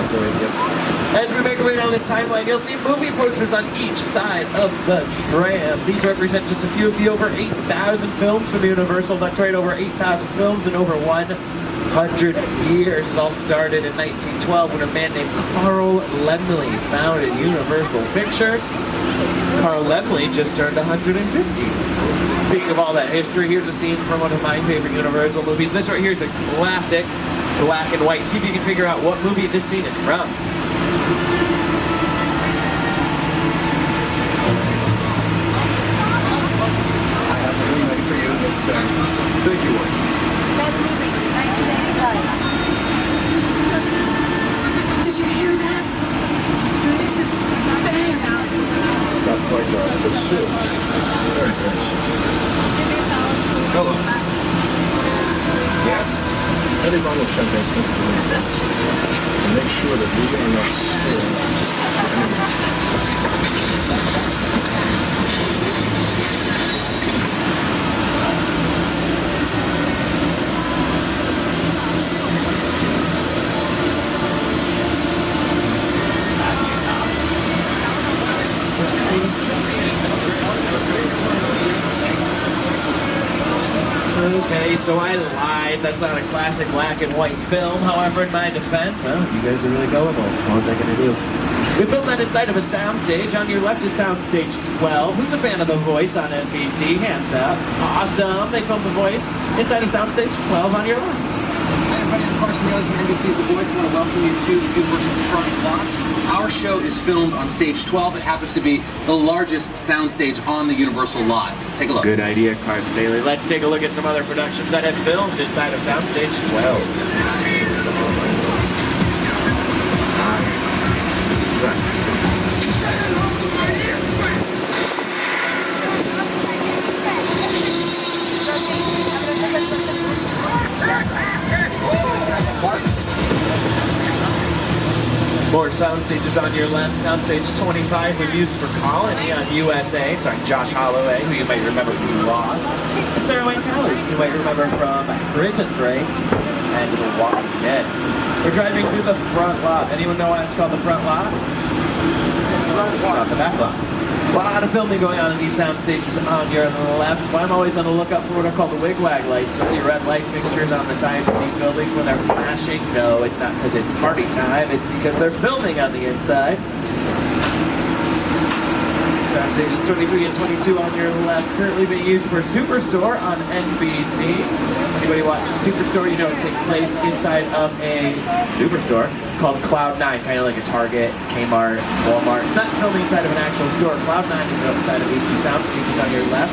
also with you. As we make our way down this timeline, you'll see movie posters on each side of the tram. These represent just a few of the over 8,000 films from Universal. That's right, over 8,000 films in over 100 years. It all started in 1912 when a man named Carl Laemmle founded Universal Pictures. Carl Laemmle just turned 150. Speaking of all that history, here's a scene from one of my favorite Universal movies. This right here is a classic black and white. See if you can figure out what movie this scene is from. Thank you. Did you hear that? This is bad. Not quite right, but still. Very good. Hello. Yes? Any bottle of champagne sent to me once. And make sure that we are not still to anyone. Okay, so I lied. That's not a classic black and white film. However, in my defense, oh, you guys are really gullible. What was I going to do? We filmed that inside of a soundstage. On your left is soundstage 12. Who's a fan of The Voice on NBC? Hands up. Awesome. They filmed The Voice inside of soundstage 12 on your left. Hi everybody, I'm Carson Daly from NBC's The Voice. I want to welcome you to the Universal Front Lot. Our show is filmed on stage 12. It happens to be the largest soundstage on the Universal lot. Take a look. Good idea, Carson Daly. Let's take a look at some other productions that have filmed inside of soundstage 12. More sound stages on your left. Soundstage 25 was used for Colony on USA, starring Josh Holloway, who you might remember from Lost, and Sarah Wayne Callies, who you might remember from Prison Break and The Walking Dead. We're driving through the front lot. Anyone know why it's called the front lot? It's not the back lot. A lot of filming going on in these sound stages on your left, so I'm always on the lookout for what are called the wigwag lights. You'll see red light fixtures on the sides of these buildings when they're flashing. No, it's not because it's party time, it's because they're filming on the inside. Sound stations 23 and 22 on your left, currently being used for Superstore on NBC. Anybody watch Superstore, you know it takes place inside of a superstore called Cloud9, kind of like a Target, Kmart, Walmart. It's not filming inside of an actual store. Cloud9 is filmed inside of these two sound stages on your left.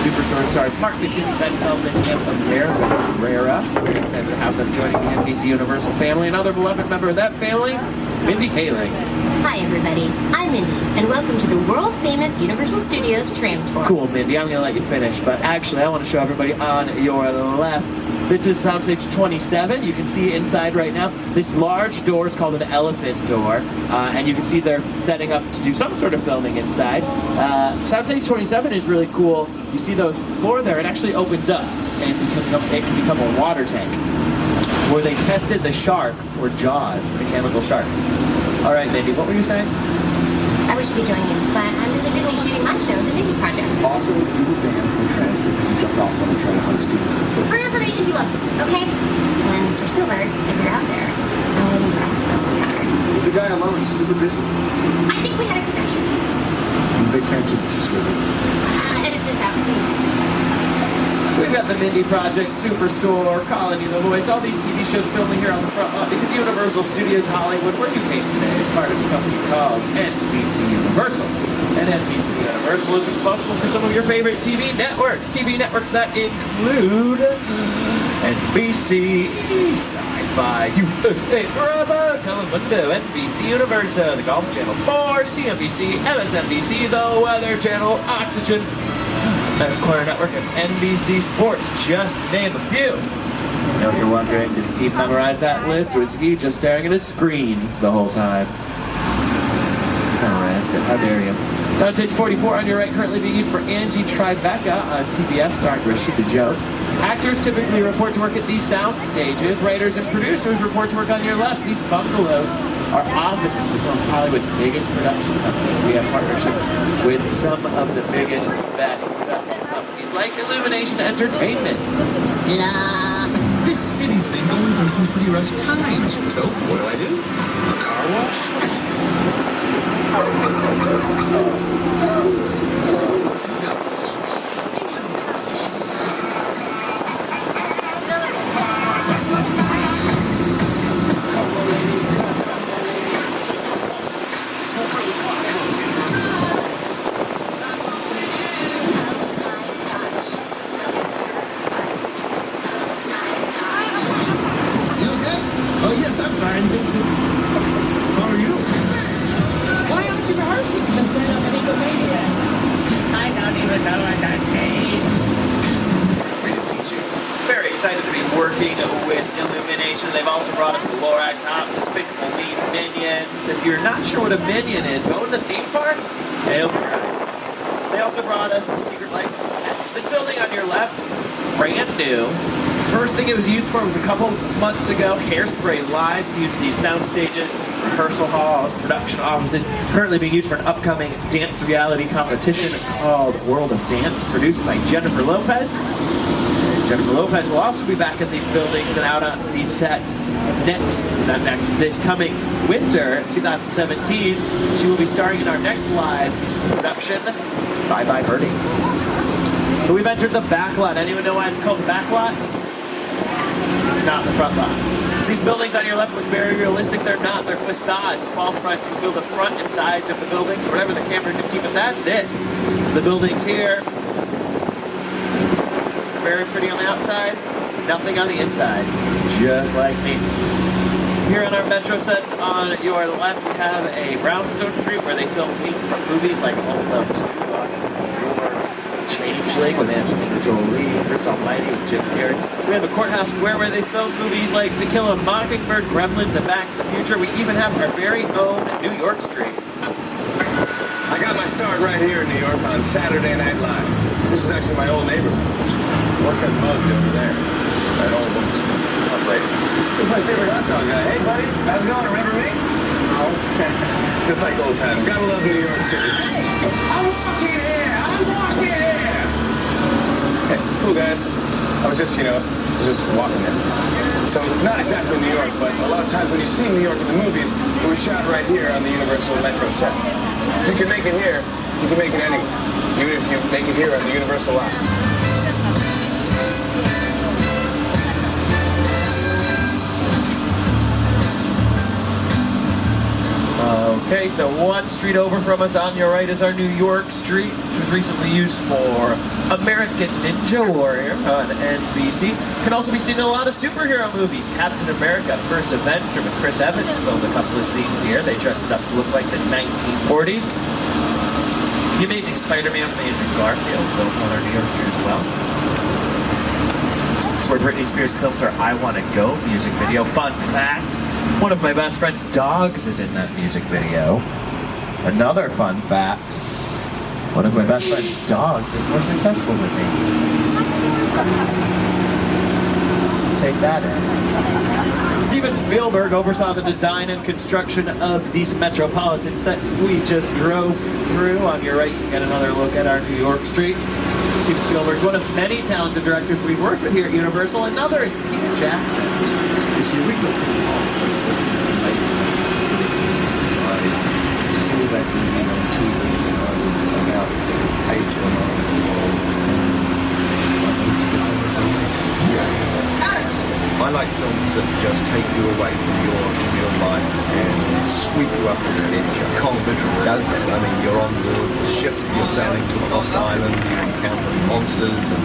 Superstore stars Mark McKinney, Ben Feldman, and America Herrera. We're excited to have them joining the NBC Universal family. Another beloved member of that family, Mindy Kaling. Hi everybody, I'm Mindy, and welcome to the world-famous Universal Studios Tram Tour. Cool, Mindy, I'm going to let you finish, but actually I want to show everybody on your left. This is soundstage 27. You can see inside right now. This large door is called an elephant door, and you can see they're setting up to do some sort of filming inside. Soundstage 27 is really cool. You see the floor there, it actually opens up, and it can become a water tank. It's where they tested the shark for Jaws, the mechanical shark. All right, Mindy, what were you saying? I wish you could join me, but I'm really busy shooting my show, The Mindy Project. Also, if you were banned from the transcripts, you jumped off when they tried to hunt students. For your information, you loved it, okay? And Mr. Spielberg, if you're out there, I'm waiting for our close encounter. Leave the guy alone, he's super busy. I think we had a connection. I'm a big fan too, Mr. Spielberg. Edit this out, please. We've got the Mindy Project, Superstore, Colony, The Voice, all these TV shows filming here on the front lot because Universal Studios Hollywood, where you came today, is part of a company called NBC Universal. And NBC Universal is responsible for some of your favorite TV networks that include NBC, Sci-Fi, USA, Bravo, Telemundo, NBC Universal, the Golf Channel 4, CNBC, MSNBC, The Weather Channel, Oxygen, Best Corner Network, and NBC Sports, just to name a few. Now you're wondering, did Steve memorize that list, or is he just staring at his screen the whole time? Memorized it, how dare you. Soundstage 44 on your right, currently being used for Angie Tribeca on TBS, starring Rashida Jones. Actors typically report to work at these sound stages. Writers and producers report to work on your left, these bungalows are offices with some of Hollywood's biggest production companies. We have partnerships with some of the biggest, best production companies like Illumination Entertainment. This city's been going through some pretty rough times. So, what do? A car wash? Oh, yes, I'm fine, thank you. How are you? Why aren't you rehearsing? The set of an egomaniac. I don't even know what that means. Very excited to be working with Illumination. They've also brought us the Lorax Top, Despicable Me Minions. If you're not sure what a minion is, go to the theme park, they'll be right. They also brought us the Secret Life of Pets. This building on your left, brand new. First thing it was used for was a couple months ago, Hairspray Live, used in these sound stages, rehearsal halls, production offices, currently being used for an upcoming dance reality competition called World of Dance, produced by Jennifer Lopez. And Jennifer Lopez will also be back in these buildings and out on these sets this coming winter, 2017. She will be starring in our next live musical production, Bye Bye Birdie. So we've entered the back lot. Anyone know why it's called the back lot? It's not the front lot. These buildings on your left look very realistic. They're not. They're facades, false fronts. We build the front and sides of the buildings, whatever the camera can see, but that's it. So the buildings here, very pretty on the outside, nothing on the inside, just like me. Here on our Metro sets on your left, we have a brownstone street where they film scenes from movies like Home Alone 2, Boston, New York, Changeling with Angelina Jolie, Chris Almighty with Jim Carrey. We have a Courthouse Square where they film movies like To Kill a Mockingbird, Gremlins, and Back to the Future. We even have our very own New York Street. I got my start right here in New York on Saturday Night Live. This is actually my old neighborhood. What's that mugged over there? That old one. Tough lady. This is my favorite hot dog guy. Hey, buddy. How's it going? Remember me? Oh. Just like old times. Gotta love New York City. Hey, I'm walking here. Hey, it's cool, guys. I was just walking there. So it's not exactly New York, but a lot of times when you see New York in the movies, it was shot right here on the Universal Metro sets. If you can make it here, you can make it anywhere. Even if you make it here on the Universal lot. Okay, so one street over from us on your right is our New York Street, which was recently used for American Ninja Warrior on NBC. Can also be seen in a lot of superhero movies. Captain America, First Avenger with Chris Evans filmed a couple of scenes here. They dressed it up to look like the 1940s. The Amazing Spider-Man with Andrew Garfield filmed on our New York Street as well. It's where Britney Spears filmed her I Wanna Go music video. Fun fact, one of my best friend's dogs is in that music video. Another fun fact, one of my best friend's dogs is more successful than me. Take that in. Steven Spielberg oversaw the design and construction of these metropolitan sets we just drove through. On your right, you can get another look at our New York Street. Steven Spielberg is one of many talented directors we've worked with here at Universal. Another is Peter Jackson. You see, we got that movie on TV when I was about 8 or 9. I like films that just take you away from your real life and sweep you up in an adventure. Cold Literally does that. I mean, you're on board the ship, you're sailing to a lost island, you encounter monsters and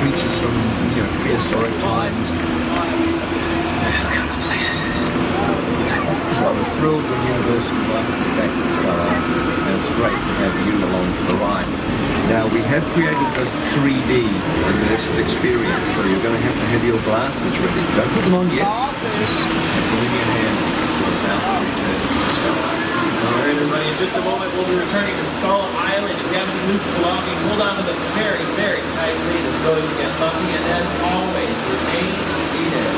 creatures from prehistoric times. So I was thrilled when Universal invited me back to Star, and it was great to have you along for the ride. Now, we have created this 3D immersive experience, so you're going to have your glasses ready. Don't put them on yet, just have them in your hand. We're about to return to Star. All right, everybody, in just a moment, we'll be returning to Skull Island. If you have any loose belongings, hold on to them very, very tightly. It's going to get bumpy, and as always, remain seated.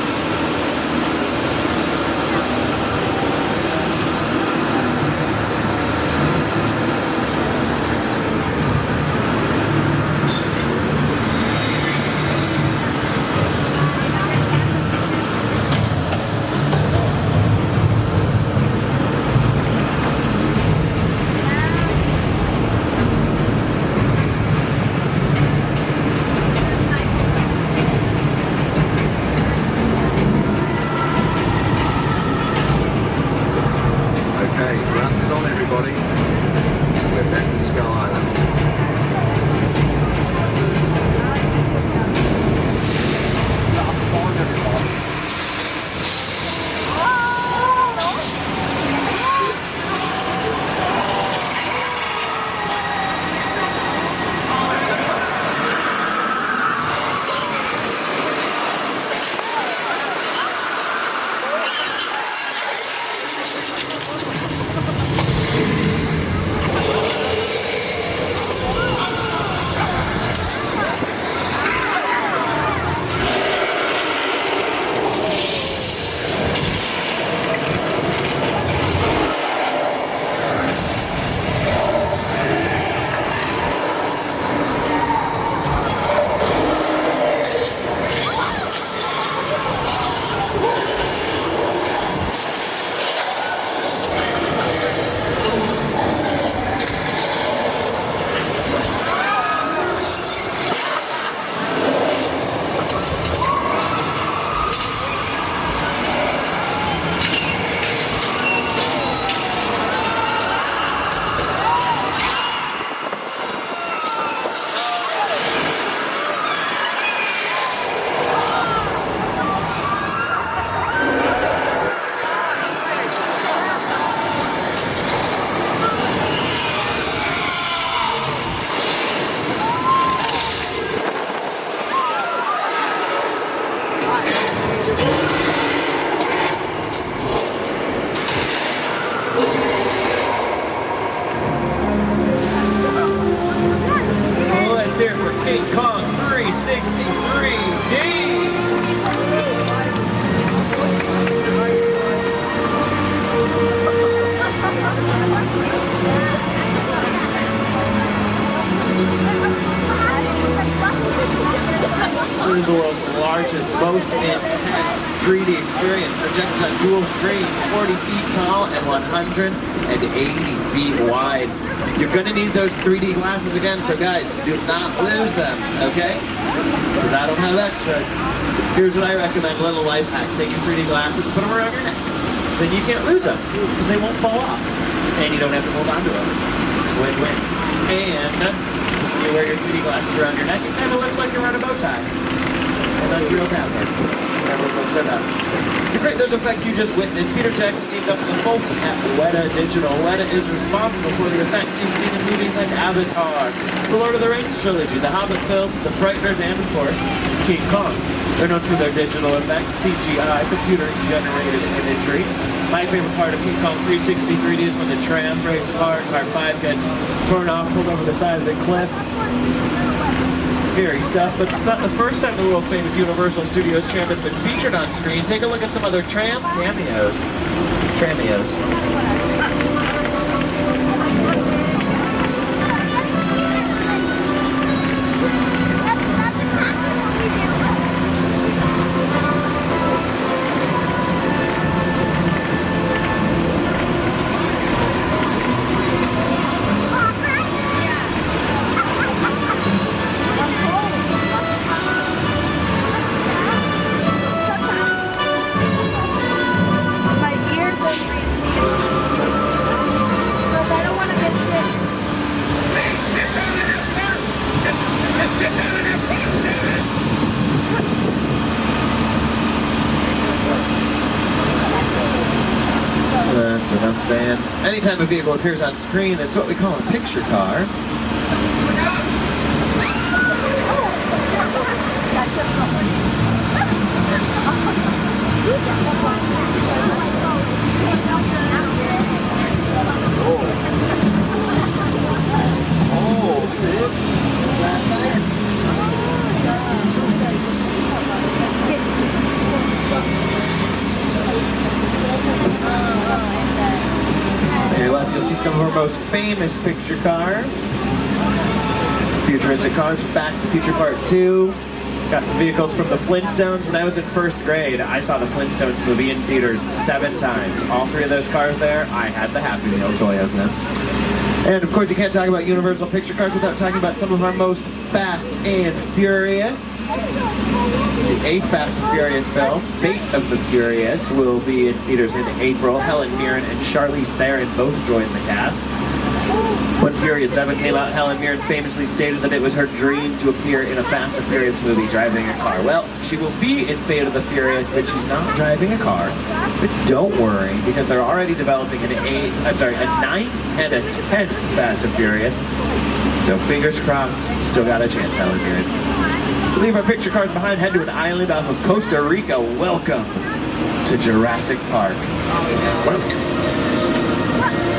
intense 3D experience projected on dual screens, 40 feet tall and 180 feet wide. You're going to need those 3D glasses again, so guys, do not lose them, okay? Because I don't have extras. Here's what I recommend, a little life hack. Take your 3D glasses, put them around your neck. Then you can't lose them, because they won't fall off. And you don't have to hold on to them. Win-win. And you wear your 3D glasses around your neck, it kind of looks like you're wearing a bow tie. And that's real talent. Everyone looks with us. To create those effects you just witnessed, Peter Jackson teamed up with the folks at Weta Digital. Weta is responsible for the effects you've seen in movies like Avatar, the Lord of the Rings trilogy, the Hobbit films, the Frighteners, and of course, King Kong. They're known for their digital effects, CGI, computer-generated imagery. My favorite part of King Kong 360 3D is when the tram breaks apart, car 5 gets torn off, pulled over the side of the cliff. Scary stuff, but it's not the first time the world-famous Universal Studios tram has been featured on screen. Take a look at some other tram cameos. Trameos. That's what I'm saying. Anytime a vehicle appears on screen, it's what we call a picture car. To your left, you'll see some of our most famous picture cars. Futuristic cars, Back to the Future Part 2. Got some vehicles from the Flintstones. When I was in first grade, I saw the Flintstones movie in theaters 7 times. All 3 of those cars there, I had the Happy Meal toy of them. And of course, you can't talk about Universal picture cars without talking about some of our most Fast and Furious. The 8th Fast and Furious film, Fate of the Furious, will be in theaters in April. Helen Mirren and Charlize Theron both joined the cast. When Furious 7 came out, Helen Mirren famously stated that it was her dream to appear in a Fast and Furious movie driving a car. Well, she will be in Fate of the Furious, but she's not driving a car. But don't worry, because they're already developing a 9th and a 10th Fast and Furious. So fingers crossed, still got a chance, Helen Mirren. Leave our picture cars behind, head to an island off of Costa Rica. Welcome to Jurassic Park. Welcome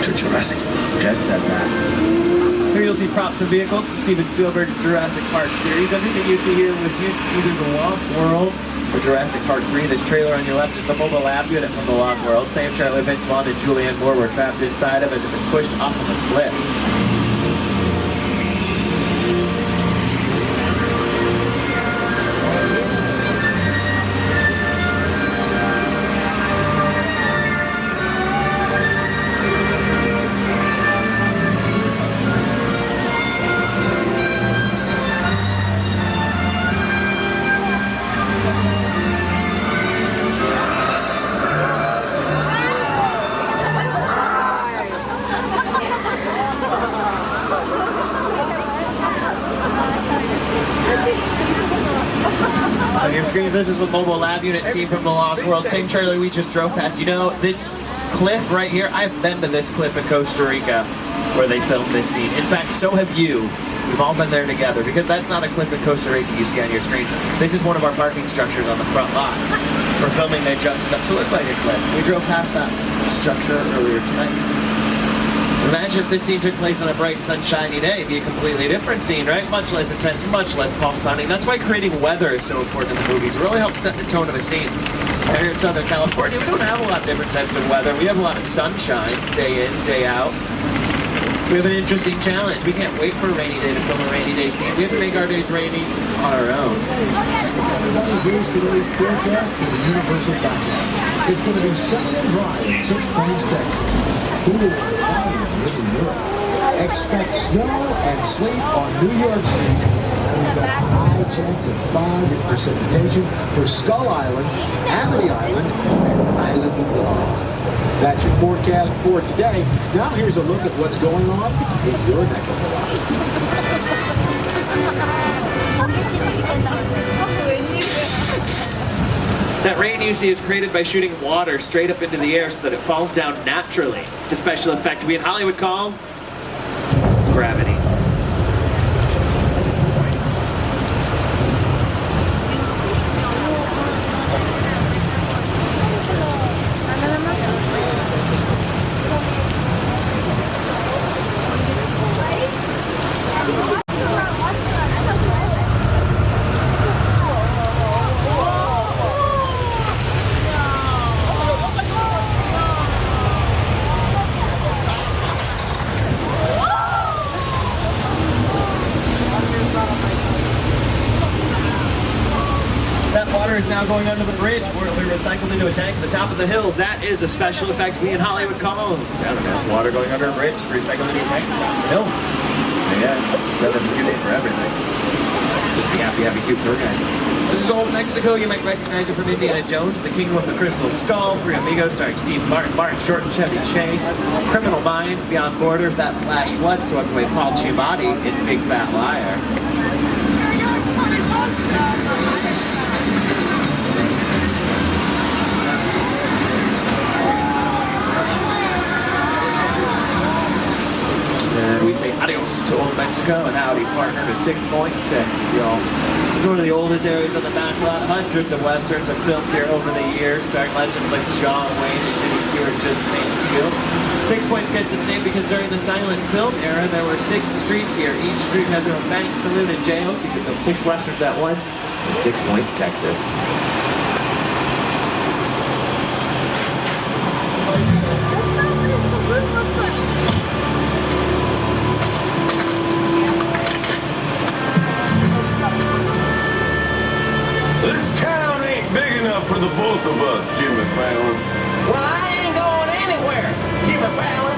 to Jurassic Park. Just said that. Here you'll see props and vehicles from Steven Spielberg's Jurassic Park series. Everything you see here was used in either The Lost World or Jurassic Park 3. This trailer on your left is the mobile lab unit from The Lost World. Same trailer Vince Vaughn and Julianne Moore were trapped inside of as it was pushed off of a cliff. On your screens, this is the mobile lab unit scene from The Lost World. Same trailer we just drove past. You know, this cliff right here, I've been to this cliff in Costa Rica where they filmed this scene. In fact, so have you. We've all been there together because that's not a cliff in Costa Rica you see on your screen. This is one of our parking structures on the front lot. For filming, they dressed it up to look like a cliff. We drove past that structure earlier tonight. Imagine if this scene took place on a bright, sunshiny day. It'd be a completely different scene, right? Much less intense, much less pulse-pounding. That's why creating weather is so important in the movies. It really helps set the tone of a scene. Here in Southern California, we don't have a lot of different types of weather. We have a lot of sunshine, day in, day out. We have an interesting challenge. We can't wait for a rainy day to film a rainy day scene. We have to make our days rainy on our own. Everybody, here's today's forecast for the Universal Backstop. It's going to be sunny and dry in 6 Plains, Texas. Cool and cloudy in Europe. Expect snow and sleet on New York City. And we've got a high chance of fog and precipitation for Skull Island, Amity Island, and Island of Law. That's your forecast for today. Now here's a look at what's going on in your neck of the woods. That rain you see is created by shooting water straight up into the air so that it falls down naturally. It's a special effect we in Hollywood call gravity. Is now going under the bridge where it'll be recycled into a tank at the top of the hill. That is a special effect we in Hollywood call water going under a bridge, recycled into a tank at the top of the hill. Yes, doesn't have a cute name for everything. Just be happy to have a cute tour guide. This is Old Mexico. You might recognize it from Indiana Jones, The Kingdom of the Crystal Skull, Three Amigos starring Steve Martin, Martin Short, and Chevy Chase, Criminal Minds, Beyond Borders, That Flash Flood swept away Paul Giamatti in Big Fat Liar. We say adios to Old Mexico and howdy partner to 6 Points, Texas, y'all. It's one of the oldest areas on the back lot. Hundreds of westerns have filmed here over the years, starring legends like John Wayne and Jimmy Stewart, just to name a few. 6 Points gets its name because during the silent film era, there were 6 streets here. Each street had their own bank, saloon, and jail, so you could film 6 westerns at once in 6 Points, Texas. For the both of us, Jimmy Fallon. Well, I ain't going anywhere, Jimmy Fallon.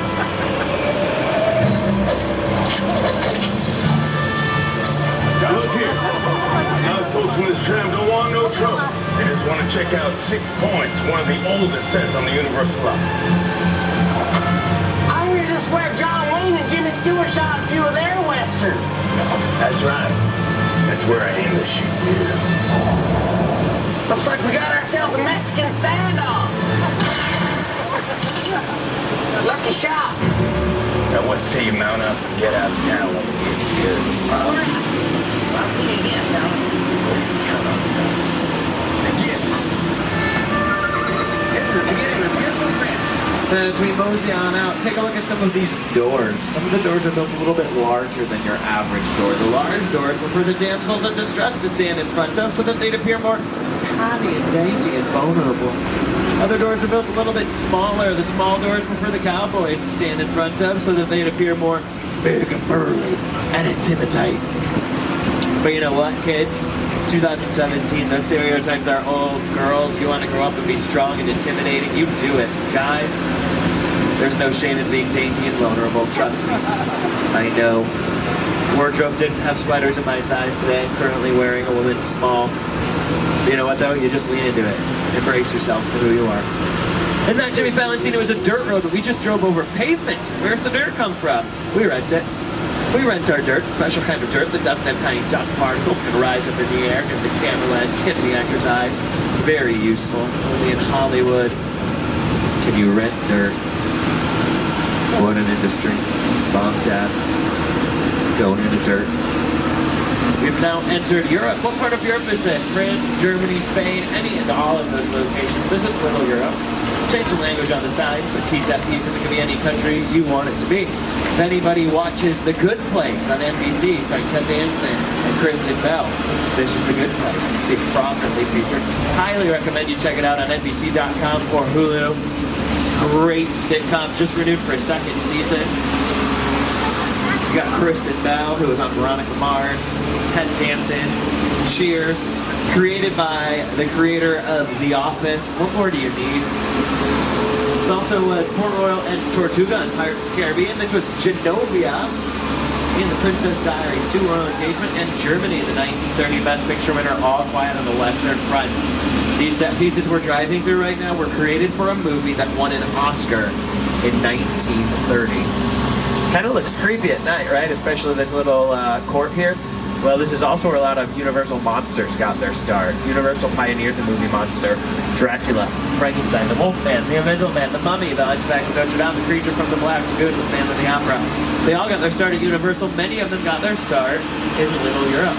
Look here. Us folks in this tram don't want no trouble. They just want to check out 6 Points, one of the oldest sets on the Universal lot. I hear this where John Wayne and Jimmy Stewart shot a few of their westerns. That's right. That's where I aim to shoot. Looks like we got ourselves a Mexican standoff. Lucky shot. Now what say you mount up and get out of town when we get here? All right. I'll see you again, fella. Count on me. Again. This is the beginning of a beautiful adventure. As we mosey on out, take a look at some of these doors. Some of the doors are built a little bit larger than your average door. The large doors were for the damsels in distress to stand in front of so that they'd appear more tiny and dainty and vulnerable. Other doors are built a little bit smaller. The small doors were for the cowboys to stand in front of so that they'd appear more big and burly and intimidate. But you know what, kids? 2017, those stereotypes are old. Girls, you want to grow up and be strong and intimidating, you do it. Guys, there's no shame in being dainty and vulnerable, trust me. I know. Wardrobe didn't have sweaters in my size today. I'm currently wearing a woman's small. You know what though? You just lean into it. Embrace yourself for who you are. And that Jimmy Fallon scene, it was a dirt road, but we just drove over pavement. Where's the dirt come from? We rent it. We rent our dirt, special kind of dirt that doesn't have tiny dust particles, can rise up in the air, get the camera lens, get the actor's eyes. Very useful. Only in Hollywood can you rent dirt. What an industry. Mom, Dad, going into dirt. We've now entered Europe. What part of Europe is this? France, Germany, Spain, any and all of those locations. This is Little Europe. Change the language on the side, some key set pieces. It can be any country you want it to be. If anybody watches The Good Place on NBC, starring Ted Danson and Kristen Bell, this is The Good Place. You see it prominently featured. Highly recommend you check it out on NBC.com or Hulu. Great sitcom, just renewed for a second season. You got Kristen Bell, who was on Veronica Mars, Ted Danson, Cheers, created by the creator of The Office. What more do you need? It also was Port Royal and Tortuga in Pirates of the Caribbean. This was Genovia in The Princess Diaries, 2 Royal Engagement, and Germany, the 1930 Best Picture winner, All Quiet on the Western Front. These set pieces we're driving through right now were created for a movie that won an Oscar in 1930. Kind of looks creepy at night, right? Especially this little court here. Well, this is also where a lot of Universal monsters got their start. Universal pioneered the movie monster. Dracula, Frankenstein, the Wolfman, the Invisible Man, the Mummy, the Hunchback of Notre Dame, the Creature from the Black Lagoon, the Phantom of the Opera. They all got their start at Universal. Many of them got their start in Little Europe.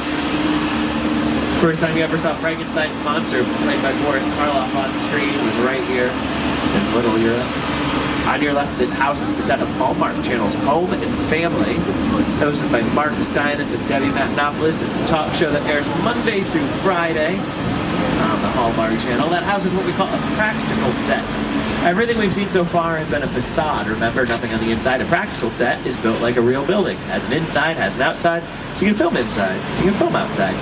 First time you ever saw Frankenstein's monster, played by Boris Karloff on screen, was right here in Little Europe. On your left, this house is the set of Hallmark Channel's Home and Family, hosted by Mark Steinis and Debbie Matenopoulos. It's a talk show that airs Monday through Friday on the Hallmark Channel. That house is what we call a practical set. Everything we've seen so far has been a facade. Remember, nothing on the inside. A practical set is built like a real building. Has an inside, has an outside, so you can film inside, you can film outside.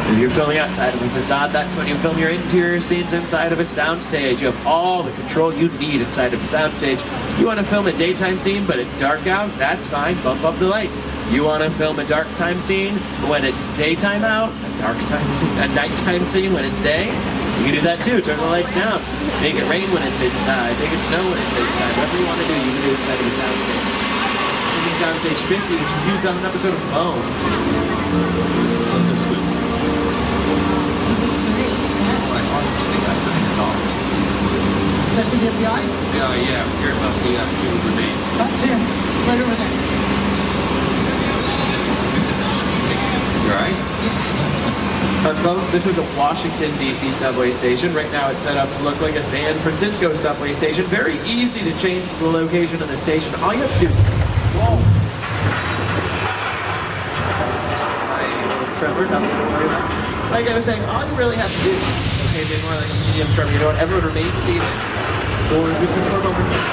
If you're filming outside of a facade, that's when you film your interior scenes inside of a soundstage. You have all the control you need inside of a soundstage. You want to film a daytime scene, but it's dark out? That's fine, bump up the lights. You want to film a dark time scene when it's daytime out? A nighttime scene when it's day? You can do that too, turn the lights down. Make it rain when it's inside, make it snow when it's inside. Whatever you want to do, you can do inside of a soundstage. This is Soundstage 50, which was used on an episode of Bones. That's the FBI? Yeah, we heard about the human remains. That's him. Right over there. You alright? On Bones, this was a Washington, D.C. subway station. Right now it's set up to look like a San Francisco subway station. Very easy to change the location of the station. All you have to do is... Whoa! Trevor, nothing to worry about. Like I was saying, all you really have to do... Okay, maybe more like a medium tremor. You know what? Everyone remains seated. Or if you control over time.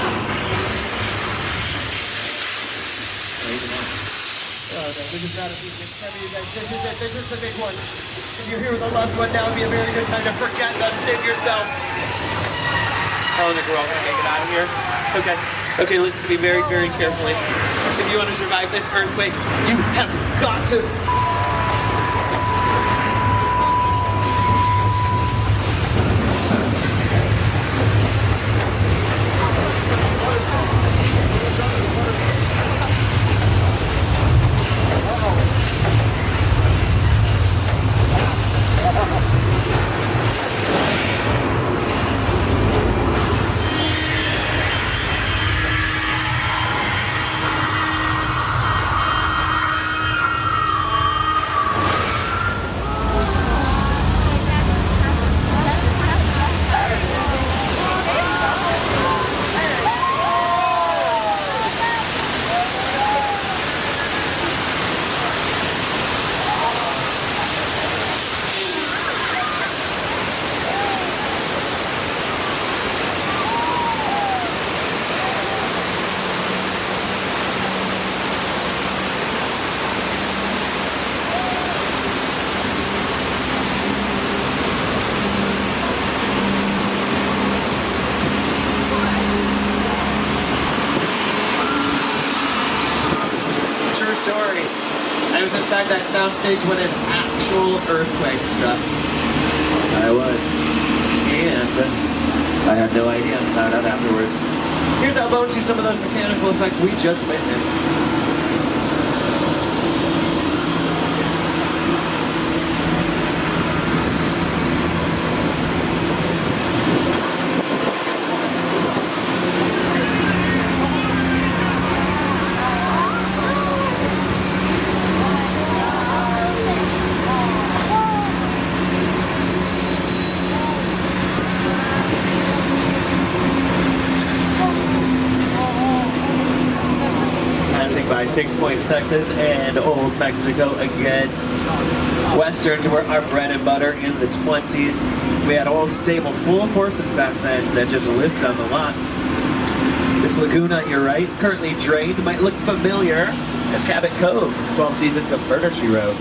Oh, no, this is not a medium tremor, you guys. This is the big one. If you're here with a loved one, now would be a very good time to forget and unsave yourself. Oh, the girl gonna make it out of here. Okay. Okay, listen to me very, very carefully. If you want to survive this earthquake, you have got to... Story. I was inside that soundstage when an actual earthquake struck. I was. And I had no idea. Found out afterwards. Here's how Bones used some of those mechanical effects we just witnessed. By 6 Points, Texas, and Old Mexico again. Westerns were our bread and butter in the 20s. We had a whole stable full of horses back then that just lived on the lot. This lagoon on your right, currently drained, might look familiar as Cabot Cove from 12 seasons of Murder, She Wrote.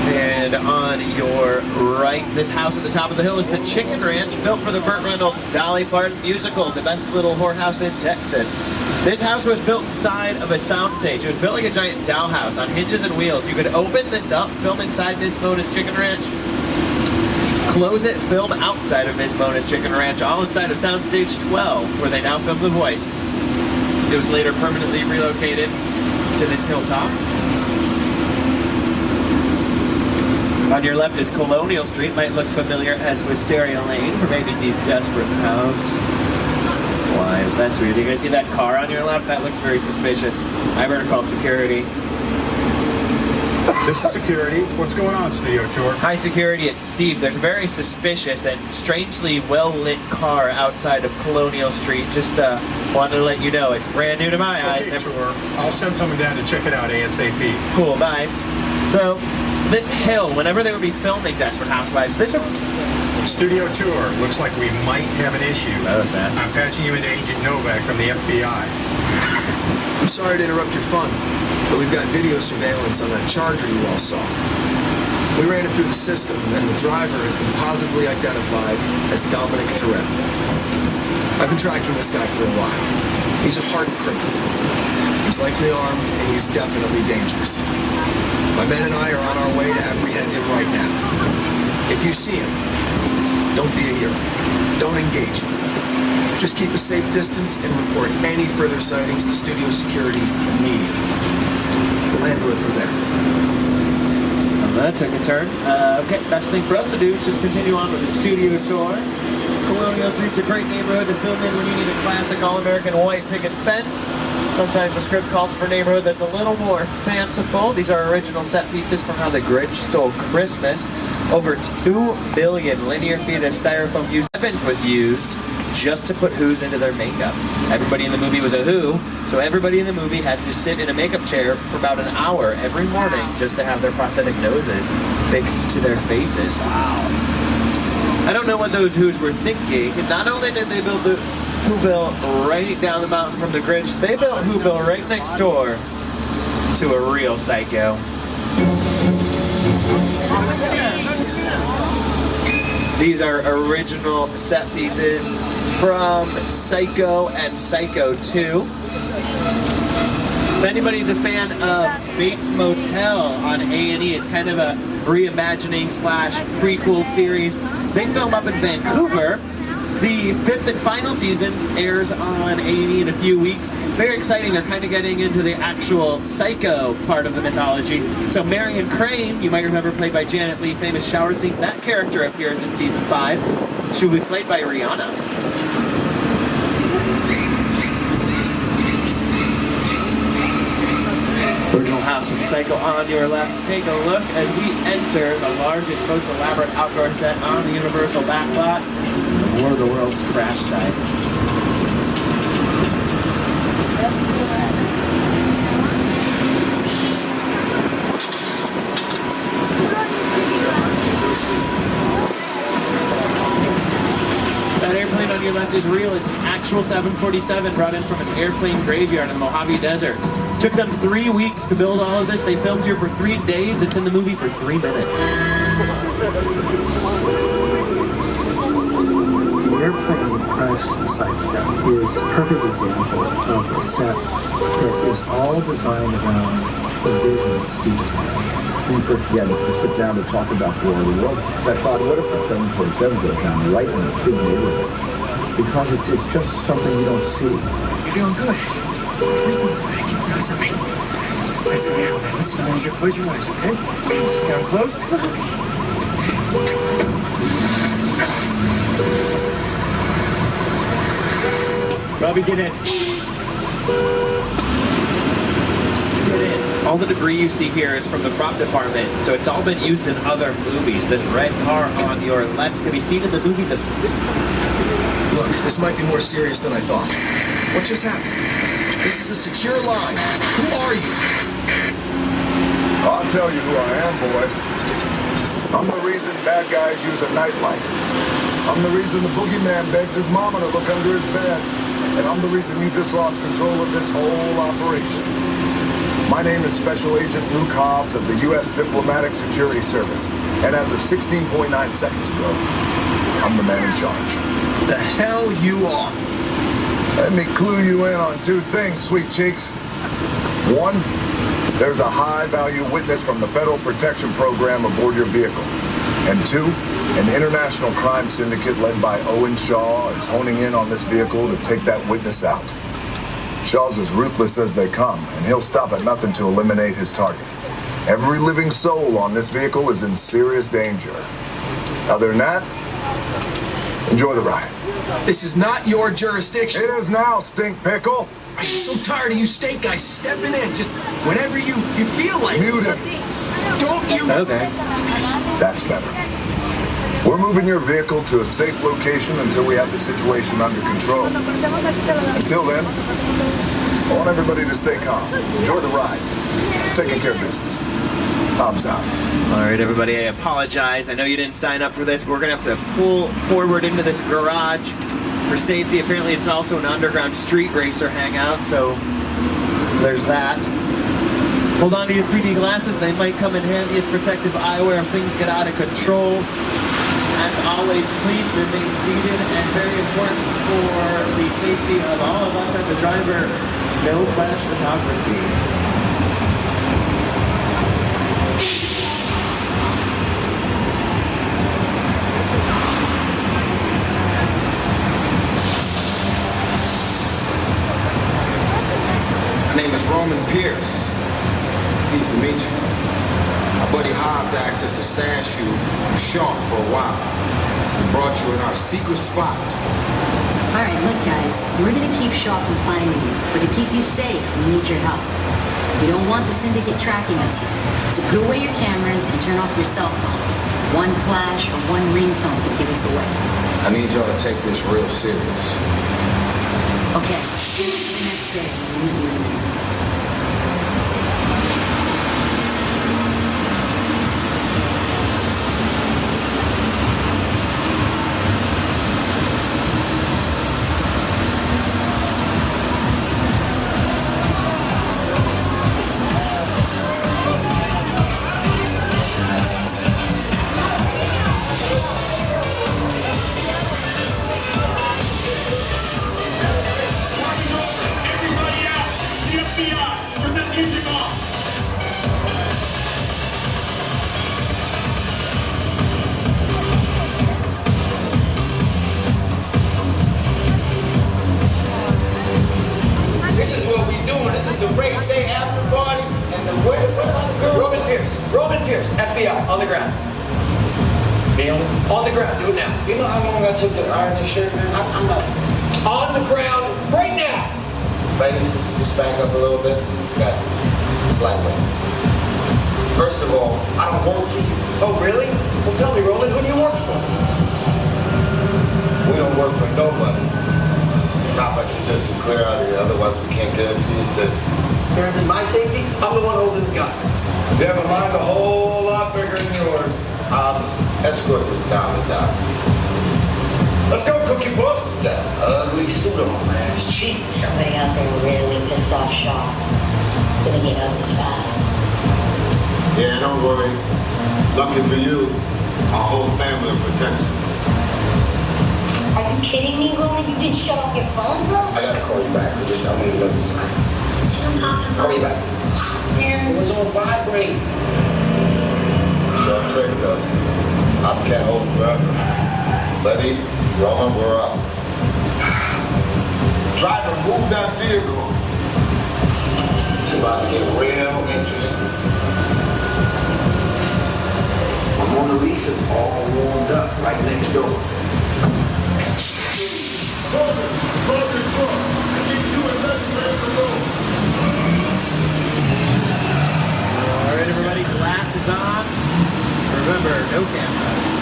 And on your right, this house at the top of the hill is the Chicken Ranch, built for the Burt Reynolds Dolly Parton musical, The Best Little Whorehouse in Texas. This house was built inside of a soundstage. It was built like a giant dollhouse on hinges and wheels. You could open this up, film inside Miss Mona's Chicken Ranch, close it, film outside of Miss Mona's Chicken Ranch, all inside of Soundstage 12, where they now film The Voice. It was later permanently relocated to this hilltop. On your left is Colonial Street, might look familiar as Wisteria Lane from ABC's Desperate House. Why is that weird? Do you guys see that car on your left? That looks very suspicious. I better call security. This is security. What's going on, Studio Tour? Hi, security. It's Steve. There's a very suspicious and strangely well-lit car outside of Colonial Street. Just wanted to let you know. It's brand new to my eyes. Okay, Tour. I'll send someone down to check it out ASAP. Cool, bye. So, this hill, whenever they would be filming Desperate Housewives, this would... Studio Tour. Looks like we might have an issue. That was fast. I'm patching you into Agent Novak from the FBI. I'm sorry to interrupt your fun, but we've got video surveillance on that Charger you all saw. We ran it through the system, and the driver has been positively identified as Dominic Terrell. I've been tracking this guy for a while. He's a hardened criminal. He's likely armed, and he's definitely dangerous. My men and I are on our way to apprehend him right now. If you see him, don't be a hero. Don't engage him. Just keep a safe distance and report any further sightings to studio security immediately. We'll handle it from there. Well, that took a turn. Okay, best thing for us to do is just continue on with the studio tour. Colonial Street's a great neighborhood to film in when you need a classic all-American white picket fence. Sometimes the script calls for a neighborhood that's a little more fanciful. These are original set pieces from How the Grinch Stole Christmas. Over 2 billion linear feet of styrofoam was used just to put Who's into their makeup. Everybody in the movie was a Who, so everybody in the movie had to sit in a makeup chair for about an hour every morning just to have their prosthetic noses fixed to their faces. Wow. I don't know what those Who's were thinking. Not only did they build the Whoville right down the mountain from the Grinch, they built Whoville right next door to a real psycho. These are original set pieces from Psycho and Psycho 2. If anybody's a fan of Bates Motel on A&E, it's kind of a reimagining / prequel series. They film up in Vancouver. The 5th and final season airs on A&E in a few weeks. Very exciting. They're kind of getting into the actual Psycho part of the mythology. So Marion Crane, you might remember, played by Janet Leigh, famous shower scene. That character appears in season 5. She will be played by Rihanna. Original house from Psycho on your left. Take a look as we enter the largest, most elaborate outdoor set on the Universal backlot. War of the Worlds crash site. That airplane on your left is real. It's an actual 747 brought in from an airplane graveyard in the Mojave Desert. Took them 3 weeks to build all of this. They filmed here for 3 days. It's in the movie for 3 minutes. The airplane crash site set is a perfect example of a set that is all designed around the vision that Steve had. And for, to sit down to talk about War of the World, I thought, what if the 747 goes down right in a big neighborhood? Because it's just something you don't see. You're doing good. Listen to me. Listen to me. Listen to me. Close your eyes, okay? Now closed. Robbie, get in. Get in. All the debris you see here is from the prop department, so it's all been used in other movies. This red car on your left can be seen in the movie The... Look, this might be more serious than I thought. What just happened? This is a secure line. Who are you? I'll tell you who I am, boy. I'm the reason bad guys use a nightlight. I'm the reason the boogeyman begs his mama to look under his bed. And I'm the reason you just lost control of this whole operation. My name is Special Agent Luke Hobbs of the U.S. Diplomatic Security Service. And as of 16.9 seconds ago, I'm the man in charge. The hell you are. Let me clue you in on two things, sweet cheeks. One, there's a high-value witness from the Federal Protection Program aboard your vehicle. And two, an international crime syndicate led by Owen Shaw is honing in on this vehicle to take that witness out. Shaw's as ruthless as they come, and he'll stop at nothing to eliminate his target. Every living soul on this vehicle is in serious danger. Other than that, enjoy the ride. This is not your jurisdiction. It is now, stink pickle. I'm so tired of you state guys stepping in just whenever you feel like. Mute him. Don't you? Okay. That's better. We're moving your vehicle to a safe location until we have the situation under control. Until then, I want everybody to stay calm. Enjoy the ride. Taking care of business. Hobbs out. All right, everybody, I apologize. I know you didn't sign up for this, but we're going to have to pull forward into this garage for safety. Apparently, it's also an underground street racer hangout, so there's that. Hold on to your 3D glasses. They might come in handy as protective eyewear if things get out of control. As always, please remain seated, and very important for the safety of all of us and the driver, no flash photography. My name is Roman Pierce. Pleased to meet you. My buddy Hobbs asked us to stash you from Shaw for a while. So we brought you in our secret spot. All right, look, guys, we're gonna keep Shaw from finding you, but to keep you safe, we need your help. We don't want the syndicate tracking us here, so put away your cameras and turn off your cell phones. One flash or one ringtone could give us away. I need y'all to take this real serious. Okay, see you the next day. We'll meet you in there. This is what we doing. This is the race day after party. And the where the other girl? Roman Pierce, FBI, on the ground. On the ground, do it now. You know how long I took to iron this shirt, man? I'm not. On the ground, right now. Ladies, just back up a little bit. Got it. It's lightweight. First of all, I don't work for you. Oh, really? Well, tell me, Roman, who do you work for? We don't work for nobody. Not I suggest you clear out of here, otherwise we can't guarantee your safety. Guarantee my safety? I'm the one holding the gun. Yeah, but mine's a whole lot bigger than yours. Escort this Thomas out. Let's go, Cookie Puss. Got an ugly suit on, man. It's cheap. Somebody out there really pissed off Shaw. It's gonna get ugly fast. Yeah, don't worry. Lucky for you, our whole family will protect you. Are you kidding me, Roman? You didn't shut off your phone, bro? I gotta call you back. I want to know this. See what I'm talking about? Call you back. Man. It was on vibrate. Shaw traced us. Ops can't hold him forever. Letty, Roman, we're up. Driver, move that vehicle. It's about to get real interesting. Mona Lisa's all warmed up right next door. Alright, everybody, glasses on. Remember, no cameras.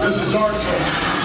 This is our turn.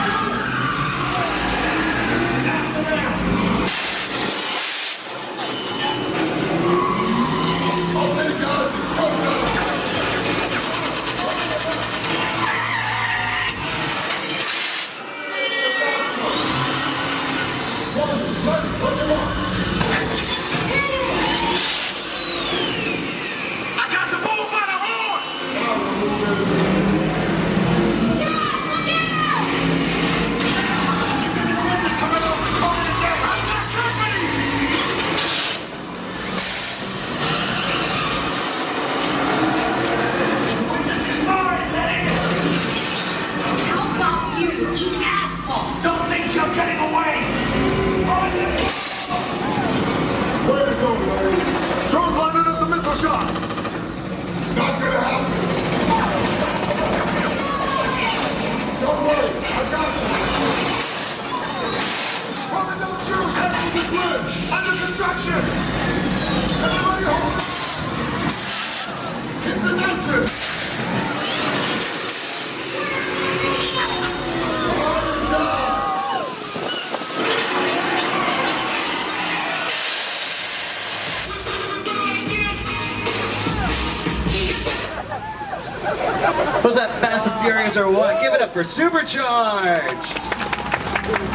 Was that Fast and Furious or what? Give it up for Supercharged!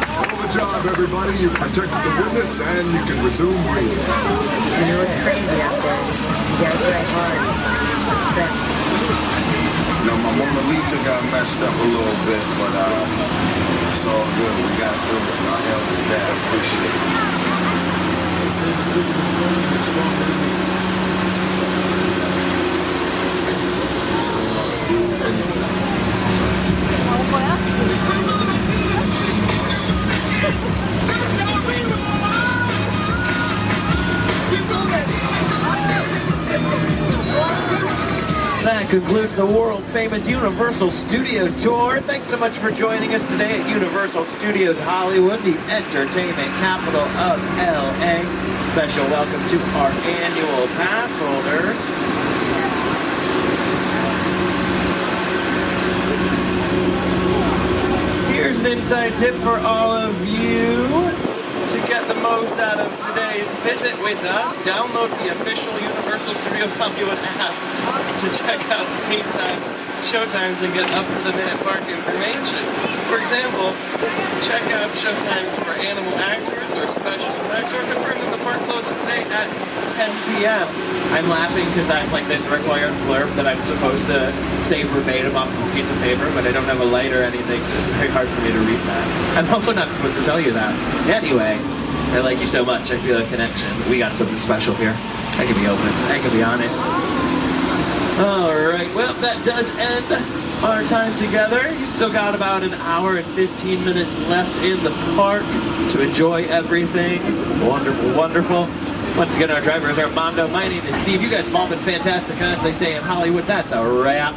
Hell of a job, everybody. You protected the witness and you can resume breathing. You know, it's crazy out there. You guys work hard. Respect. You know, my Mona Lisa got messed up a little bit, but it's all good. We got through it. My eldest dad appreciate it. They say the bigger the flame, the stronger it is. That concludes the world-famous Universal Studio Tour. Thanks so much for joining us today at Universal Studios Hollywood, the entertainment capital of LA. Special welcome to our annual pass holders. Here's an inside tip for all of you. To get the most out of today's visit with us, download the official Universal Studios Hollywood app to check out wait times, show times, and get up-to-the-minute park information. For example, check out show times for animal actors or special effects, or confirm that the park closes today at 10 p.m. I'm laughing because that's like this required blurb that I'm supposed to say verbatim off of a piece of paper, but I don't have a light or anything, so it's very hard for me to read that. I'm also not supposed to tell you that. Anyway, I like you so much. I feel a connection. We got something special here. I can be open. I can be honest. Alright, well, that does end our time together. You still got about an hour and 15 minutes left in the park to enjoy everything. Wonderful, wonderful. Once again, our driver is Armando. My name is Steve. You guys have all been fantastic, as they say in Hollywood. That's a wrap.